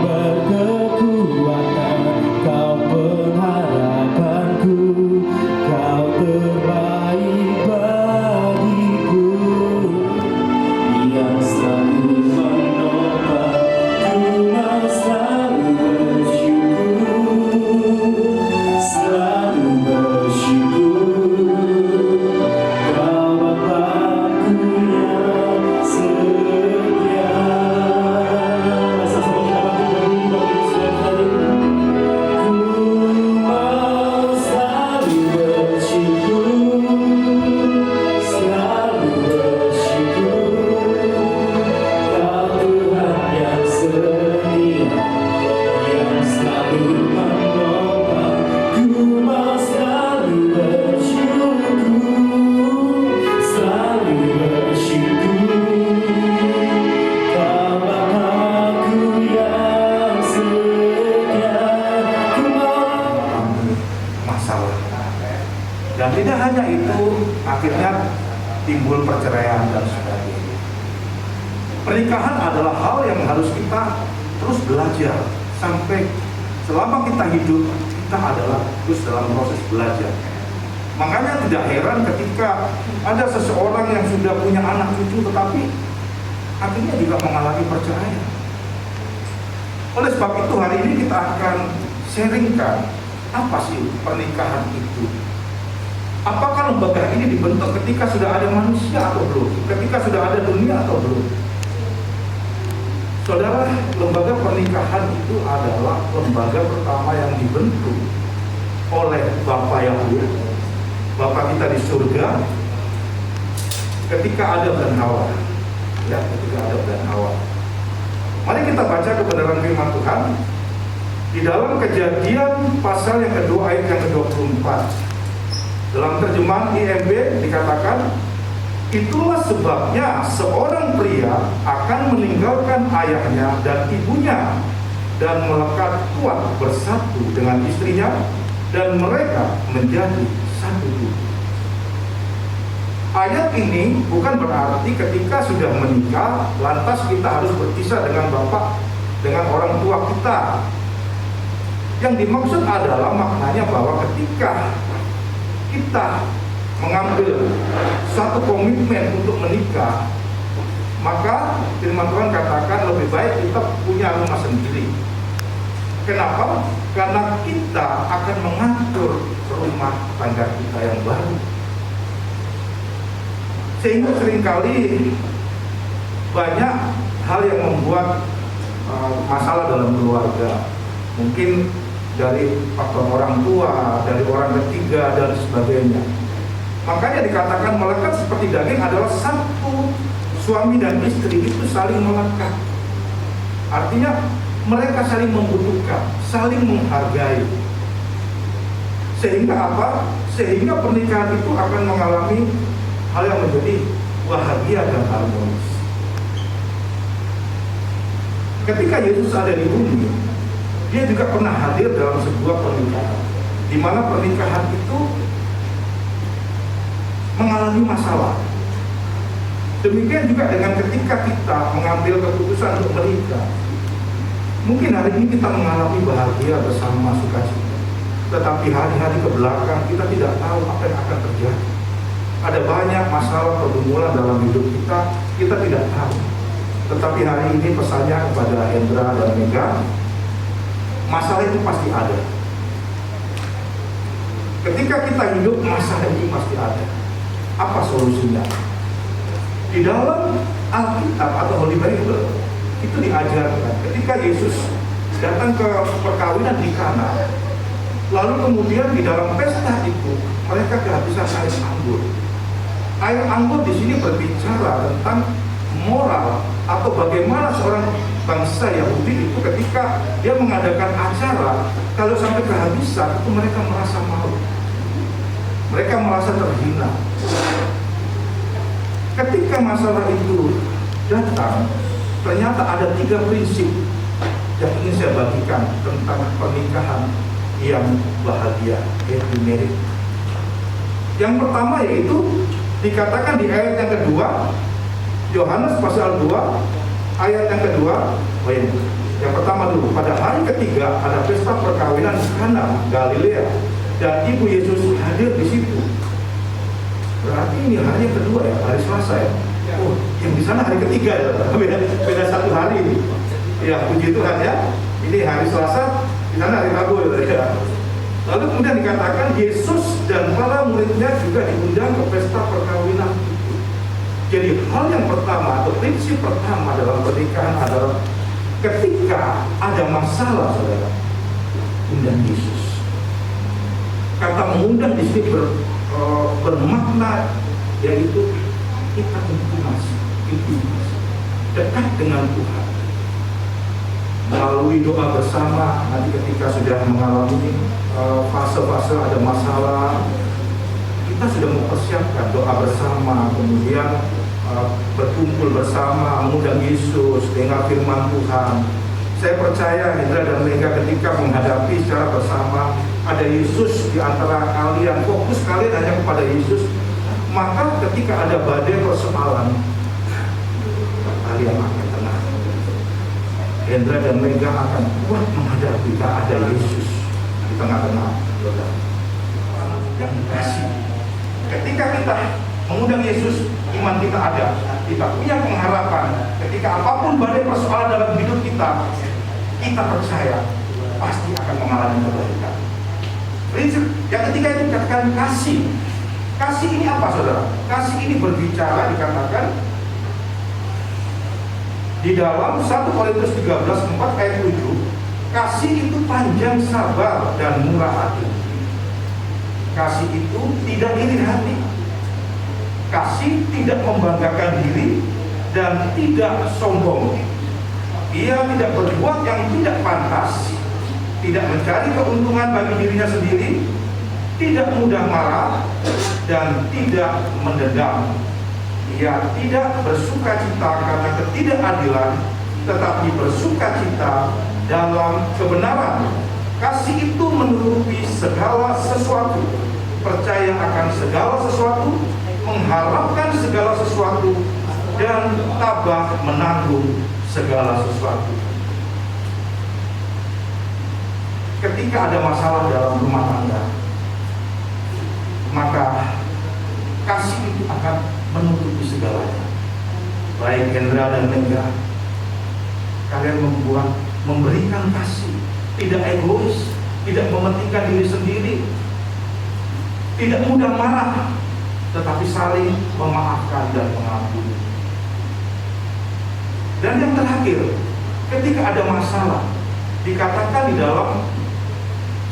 berkekuatan, Kau pengharapanku, Kau terbaik bagiku, yang selalu menopang, ku mau selalu bersyukur, selalu bersyukur. Kau Bapakku yang setia. Sama-sama kita bantu berdiri, Bapak Ibu saudara sekalian. Masalah. Dan tidak hanya itu, akhirnya timbul perceraian dan sebagainya. Pernikahan adalah hal yang harus kita terus belajar sampai selama kita hidup, kita adalah terus dalam proses belajar. Makanya tidak heran ketika ada seseorang yang sudah punya anak cucu tetapi akhirnya juga mengalami perceraian. Oleh sebab itu hari ini kita akan sharingkan apa sih pernikahan itu. Apakah lembaga ini dibentuk ketika sudah ada manusia atau belum? Ketika sudah ada dunia atau belum? Saudara, lembaga pernikahan itu adalah lembaga pertama yang dibentuk oleh Bapa Yahweh, Bapa kita di surga, ketika Adam dan Hawa. Ya, ketika Adam dan Hawa. Mari kita baca kebenaran firman Tuhan di dalam Kejadian pasal yang kedua ayat yang ke-24. Dalam terjemahan IMB dikatakan, itulah sebabnya seorang pria akan meninggalkan ayahnya dan ibunya dan melekat kuat bersatu dengan istrinya dan mereka menjadi satu tubuh. Ayat ini bukan berarti ketika sudah menikah lantas kita harus berpisah dengan bapak, dengan orang tua kita. Yang dimaksud adalah maknanya bahwa ketika kita mengambil satu komitmen untuk menikah, maka firman Tuhan katakan lebih baik kita punya rumah sendiri. Kenapa? Karena kita akan mengatur rumah tangga kita yang baru. Sehingga seringkali banyak hal yang membuat masalah dalam keluarga. Mungkin dari faktor orang tua, dari orang ketiga dan sebagainya. Makanya dikatakan melekat seperti daging adalah satu suami dan istri itu saling melekat. Artinya mereka saling membutuhkan, saling menghargai. Sehingga apa? Sehingga pernikahan itu akan mengalami hal yang menjadi bahagia dan harmonis. Ketika Yesus ada di bumi, dia juga pernah hadir dalam sebuah pernikahan, di mana pernikahan itu mengalami masalah. Demikian juga dengan ketika kita mengambil keputusan untuk menikah. Mungkin hari ini kita mengalami bahagia bersama sukacita, tetapi hari-hari ke belakang kita tidak tahu apa yang akan terjadi. Ada banyak masalah pergumulan dalam hidup kita tidak tahu. Tetapi hari ini pesannya kepada Hendra dan Mega, masalah itu pasti ada. Ketika kita hidup, masalah itu pasti ada. Apa solusinya? Di dalam Alkitab atau Holy Bible itu diajarkan ketika Yesus datang ke perkawinan di Kana, lalu kemudian di dalam pesta itu mereka kehabisan air anggur. Air anggur di sini berbicara tentang moral atau bagaimana seorang bangsa Yahudi itu ketika dia mengadakan acara, kalau sampai kehabisan itu mereka merasa malu, mereka merasa terhina. Ketika masalah itu datang, ternyata ada 3 prinsip yang ingin saya bagikan tentang pernikahan yang bahagia, happy marriage. Yang pertama yaitu dikatakan di ayat yang kedua, Yohanes pasal 2 ayat yang kedua, Yang pertama dulu, pada hari ketiga ada pesta perkawinan di Kana, Galilea, dan ibu Yesus hadir di situ. Berarti ini hari yang kedua ya, hari Selasa ya. Oh, yang di sana hari ketiga ya, beda satu hari ini. Ya, puji Tuhan ya. Ini hari Selasa, di sana hari Rabu ya. Lalu kemudian dikatakan Yesus dan para muridnya juga diundang ke pesta perkawinan itu. Jadi hal yang pertama atau prinsip pertama dalam pernikahan adalah ketika ada masalah, saudara, undang Yesus. Kata mengundang di sini bermakna yaitu kita intimasi, dekat dengan Tuhan. Melalui doa bersama, nanti ketika sudah mengalami fase-fase ada masalah, kita sudah mempersiapkan doa bersama, kemudian berkumpul bersama, mengundang Yesus, dengar firman Tuhan. Saya percaya Hendra dan Mega ketika menghadapi secara bersama, ada Yesus di antara kalian, fokus kalian hanya kepada Yesus, maka ketika ada badai persoalan, kalian akan tenang. Hendra dan Mega akan kuat menghadapi tak ada Yesus di tengah-tengah. Yang dikasih. Ketika kita mengundang Yesus, iman kita ada, kita punya pengharapan. Ketika apapun badai persoalan dalam hidup kita, kita percaya pasti akan mengalami kebaikan. Prinsip yang ketiga itu dikatakan kasih. Kasih ini apa, saudara? Kasih ini berbicara, dikatakan di dalam 1 Korintus 13:4 ayat 7, kasih itu panjang sabar dan murah hati. Kasih itu tidak iri hati. Kasih tidak membanggakan diri dan tidak sombong. Ia tidak berbuat yang tidak pantas, tidak mencari keuntungan bagi dirinya sendiri, tidak mudah marah, dan tidak mendendam. Ia tidak bersukacita karena ketidakadilan, tetapi bersukacita dalam kebenaran. Kasih itu menutupi segala sesuatu, percaya akan segala sesuatu, mengharapkan segala sesuatu, dan tabah menanggung segala sesuatu. Ketika ada masalah dalam rumah tangga, maka kasih itu akan menutupi segalanya. Baik Hendra dan Mega, kalian memberikan kasih, tidak egois, tidak mementingkan diri sendiri, tidak mudah marah, tetapi saling memaafkan dan mengampuni. Dan yang terakhir, ketika ada masalah, dikatakan di dalam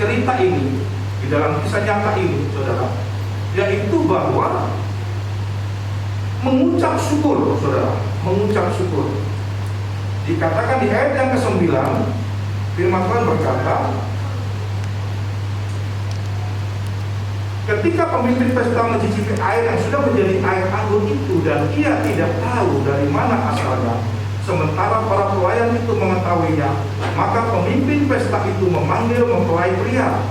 cerita ini, di dalam kisah nyata ini, saudara, yaitu bahwa mengucap syukur, saudara, mengucap syukur. Dikatakan di ayat yang ke-9, firman Tuhan berkata, ketika pemimpin pesta mencicipi air yang sudah menjadi air anggur itu dan ia tidak tahu dari mana asalnya, sementara para pelayan itu mengetahuinya, maka pemimpin pesta itu memanggil mempelai pria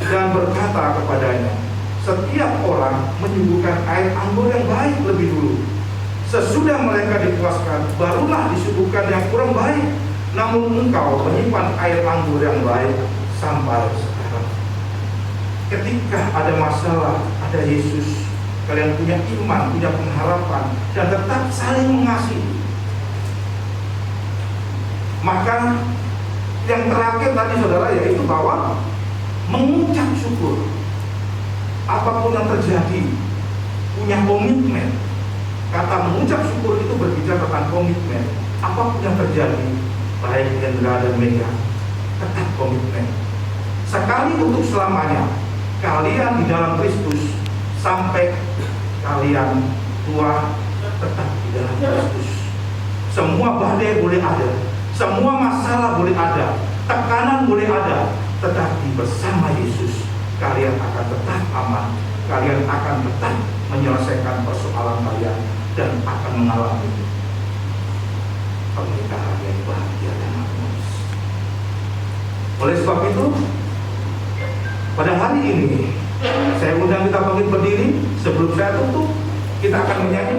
dan berkata kepadanya, setiap orang menyuguhkan air anggur yang baik lebih dulu. Sesudah mereka dipuaskan, barulah disuguhkan yang kurang baik. Namun engkau menyimpan air anggur yang baik sampai sekarang. Ketika ada masalah, ada Yesus, kalian punya iman, punya pengharapan, dan tetap saling mengasihi. Maka yang terakhir tadi, saudara, yaitu bahwa mengucap syukur. Apapun yang terjadi, punya komitmen. Kata mengucap syukur itu berbicara tentang komitmen. Apapun yang terjadi, baik Hendra dan Mega, tetap komitmen. Sekali untuk selamanya, kalian di dalam Kristus, sampai kalian tua, tetap di dalam Kristus. Semua badai boleh ada, semua masalah boleh ada, tekanan boleh ada, tetapi bersama Yesus kalian akan tetap aman, kalian akan tetap menyelesaikan persoalan kalian dan akan mengalami pernikahan yang bahagia dan harmonis. Oleh sebab itu, pada hari ini saya undang kita bangkit berdiri. Sebelum saya tutup, kita akan menyanyi.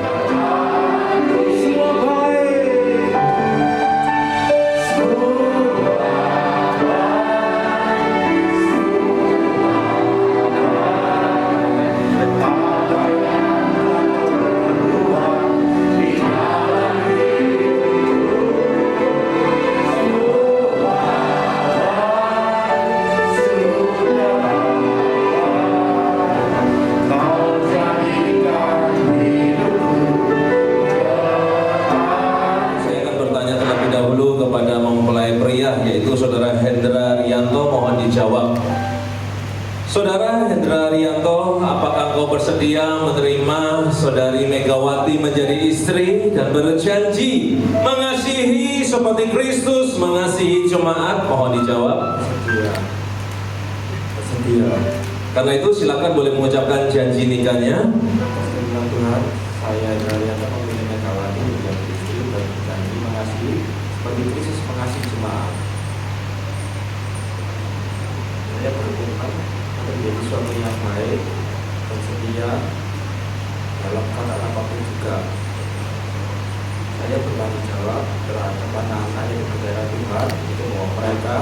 yaitu Saudara Hendra Rianto. Mohon dijawab. Saudara Hendra Rianto, apakah engkau bersedia menerima Saudari Megawati menjadi istri dan berjanji mengasihi seperti Kristus mengasihi jemaat? Mohon dijawab. Bersedia. Bersedia. Karena itu silakan boleh mengucapkan janji nikahnya. Dengan Tuhan, saya Rianto memilih Megawati menjadi istri dan berjanji mengasihi seperti Kristus mengasihi jemaat. Saya berkomitmen untuk menjadi suami yang baik dan setia dalam keadaan apapun juga. Saya bertanggung jawab terhadap anak-anak yang dipercaya Tuhan untuk bahwa mereka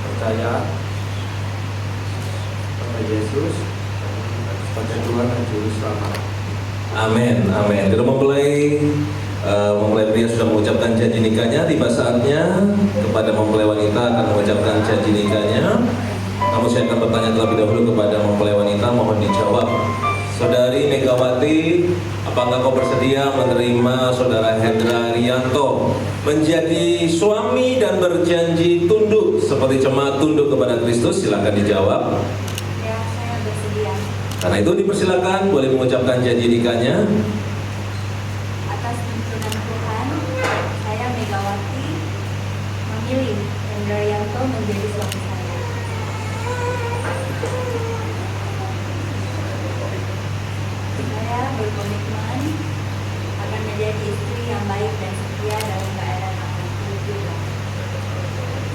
percaya pada Yesus sebagai Tuhan dan Juru Selamat. Amin, amin. Kita mempelai pria sudah mengucapkan janji nikahnya. Tiba saatnya kepada mempelai wanita akan mengucapkan janji nikahnya. Namun saya akan bertanya terlebih dahulu kepada mempelai wanita. Mohon dijawab. Saudari Megawati, apakah kau bersedia menerima Saudara Hendra Rianto menjadi suami dan berjanji tunduk seperti jemaat tunduk kepada Kristus? Silakan dijawab. Ya, saya bersedia. Karena itu dipersilakan boleh mengucapkan janji nikahnya. Atas tuntunan Tuhan, saya Megawati memilih Hendra Rianto menjadi suami saya. Saya berkomitmen akan menjadi istri yang baik dan setia dalam keadaan apapun juga.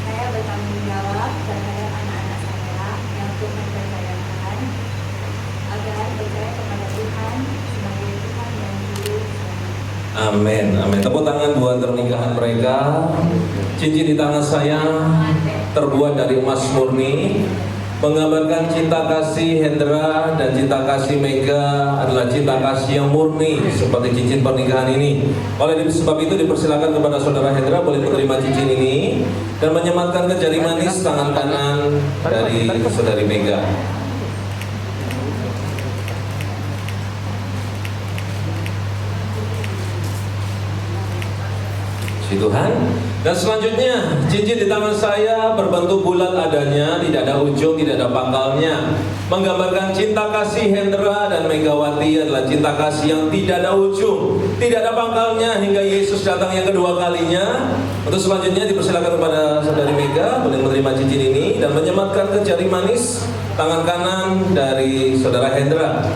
Saya bertanggung jawab terhadap anak-anak saya yang Tuhan percayakan agar percaya kepada Tuhan sebagai Tuhan dan Juru Selamat. Amin, amin. Tepuk tangan buat pernikahan mereka. Cincin di tangan saya terbuat dari emas murni, menggambarkan cinta kasih Hendra dan cinta kasih Mega adalah cinta kasih yang murni seperti cincin pernikahan ini. Oleh sebab itu dipersilakan kepada Saudara Hendra boleh menerima cincin ini dan menyematkan ke jari manis tangan kanan dari Saudari Mega. Puji Tuhan. Dan selanjutnya cincin di tangan saya berbentuk bulat adanya, tidak ada ujung, tidak ada pangkalnya, menggambarkan cinta kasih Hendra dan Megawati adalah cinta kasih yang tidak ada ujung, tidak ada pangkalnya hingga Yesus datang yang kedua kalinya. Untuk selanjutnya dipersilakan kepada Saudari Mega boleh menerima cincin ini dan menyematkan ke jari manis tangan kanan dari Saudara Hendra.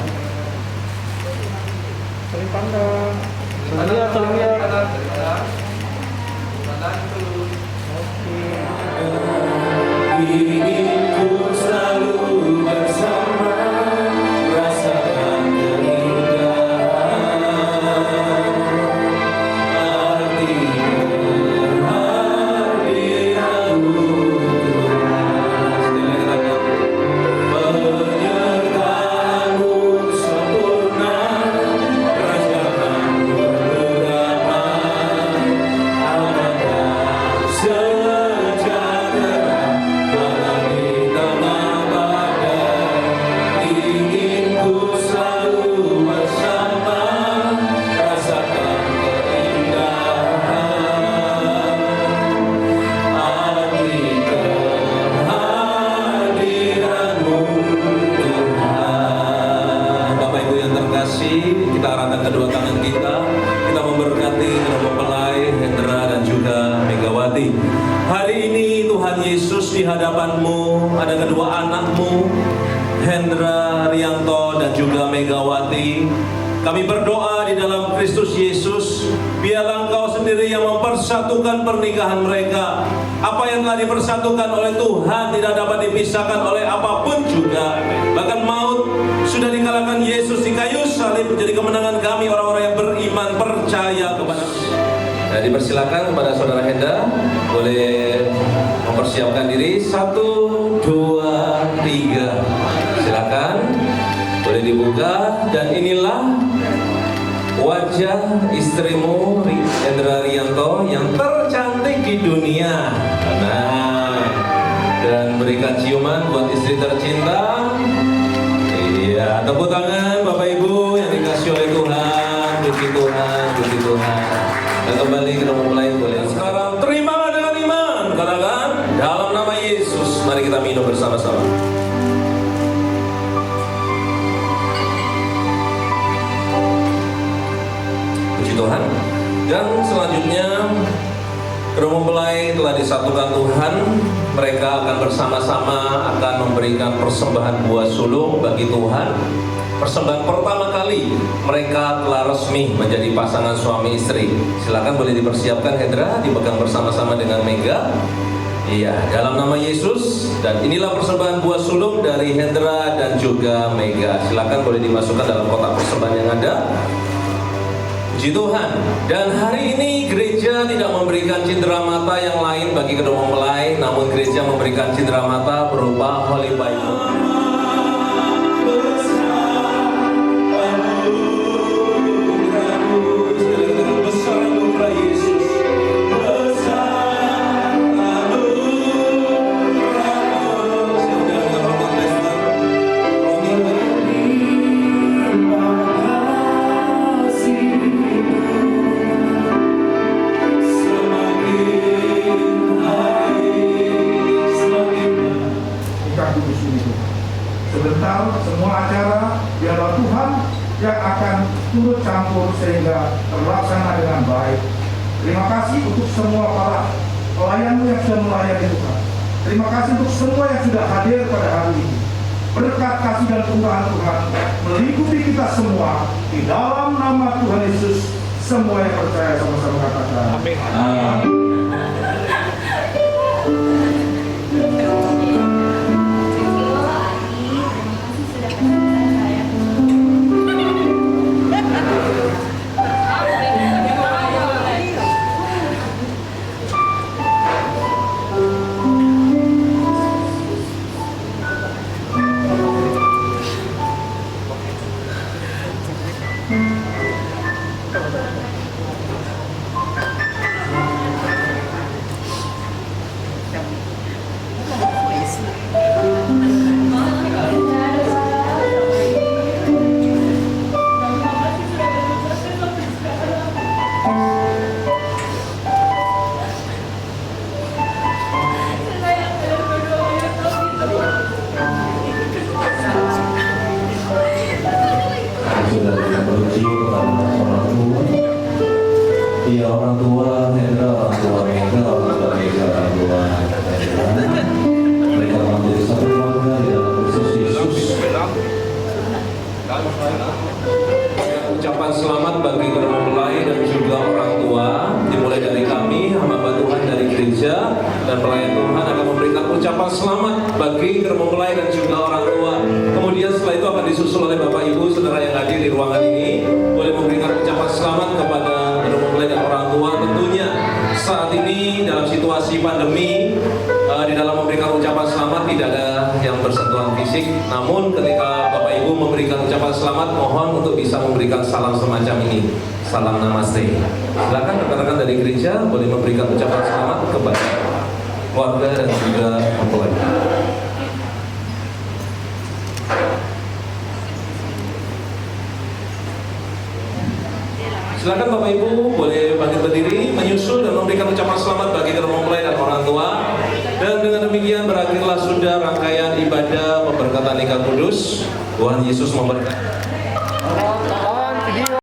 Saling pandang. Saling lihat. Ingin ku selalu bersama, rasakan keindahan arti kehadiranmu Tuhan. Penyertaanmu sempurna, rasakan beberapa amanah sejahtera malam di tengah badai. Ingin ku selalu bersama, rasakan keindahan arti kehadiranmu Tuhan. Bapak Ibu yang terkasih, kita arahkan kedua tangan kita memberkati mempelai Hendra dan juga Megawati. Hari ini Tuhan Yesus di hadapanmu ada kedua anakmu Hendra Rianto dan juga Megawati. Kami berdoa di dalam Kristus Yesus, biarlah Engkau sendiri yang mempersatukan pernikahan mereka. Apa yang telah dipersatukan oleh Tuhan tidak dapat dipisahkan oleh apapun juga. Bahkan maut sudah dikalahkan Yesus di kayu salib, menjadi kemenangan kami orang-orang yang beriman percaya kepada. Nah, dipersilakan kepada Saudara Hendra boleh mempersiapkan diri. 1, 2, 3. Silakan. Boleh dibuka dan inilah wajah istrimu Hendra Rianto yang tercantik di dunia. Nah, dan berikan ciuman buat istri tercinta. Iya, tepuk tangan Bapak Ibu yang dikasih oleh Tuhan. Puji Tuhan, puji Tuhan. Dan kembali kita mulai boleh. Sekarang terimalah dengan iman. mempelai telah disatukan Tuhan. Mereka akan bersama-sama akan memberikan persembahan buah sulung bagi Tuhan. Persembahan pertama kali mereka telah resmi menjadi pasangan suami istri. Silakan boleh dipersiapkan Hendra, dipegang bersama-sama dengan Mega. Iya, dalam nama Yesus. Dan inilah persembahan buah sulung dari Hendra dan juga Mega. Silakan boleh dimasukkan dalam kotak persembahan yang ada. Puji Tuhan. Dan hari ini gereja tidak memberikan cindera mata yang lain bagi kedua mempelai, namun gereja memberikan cindera mata berupa Holy Bible. Sebentar semua acara biarlah Tuhan yang akan turut campur sehingga terlaksana dengan baik. Terima kasih untuk semua para pelayanmu yang sudah melayani Tuhan. Terima kasih untuk semua yang sudah hadir pada hari ini. Berkat kasih dan kemurahan Tuhan melingkupi kita semua. Di dalam nama Tuhan Yesus, semua yang percaya sama-sama katakan amin. Iya, orang tua Hendra, orang tua Mega, orang tua Mega, orang tua Hendra. Mereka menjadi satu keluarga di dalam Kristus Yesus. Ucapan selamat bagi kedua mempelai dan juga orang tua dimulai dari kami, hamba Tuhan dari gereja, dan pelayan Tuhan akan memberikan ucapan selamat bagi kedua mempelai dan juga orang tua. Kemudian setelah itu akan disusul oleh Bapak Ibu saudara yang hadir di ruangan ini, boleh memberikan ucapan selamat kepada kedua mempelai dan orang tua. Tentunya saat ini dalam situasi pandemi, di dalam memberikan ucapan selamat tidak ada yang bersentuhan fisik. Namun ketika Bapak Ibu memberikan ucapan selamat, mohon untuk bisa memberikan salam semacam ini, salam namaste. Silakan rekan-rekan dari gereja boleh memberikan ucapan selamat kepada keluarga dan juga mempelai. Silakan Bapak Ibu boleh bangkit berdiri, menyusul dan memberikan ucapan selamat bagi kedua mempelai dan orang tua. Dan dengan demikian berakhirlah sudah rangkaian ibadah pemberkatan nikah kudus. Tuhan Yesus memberkati.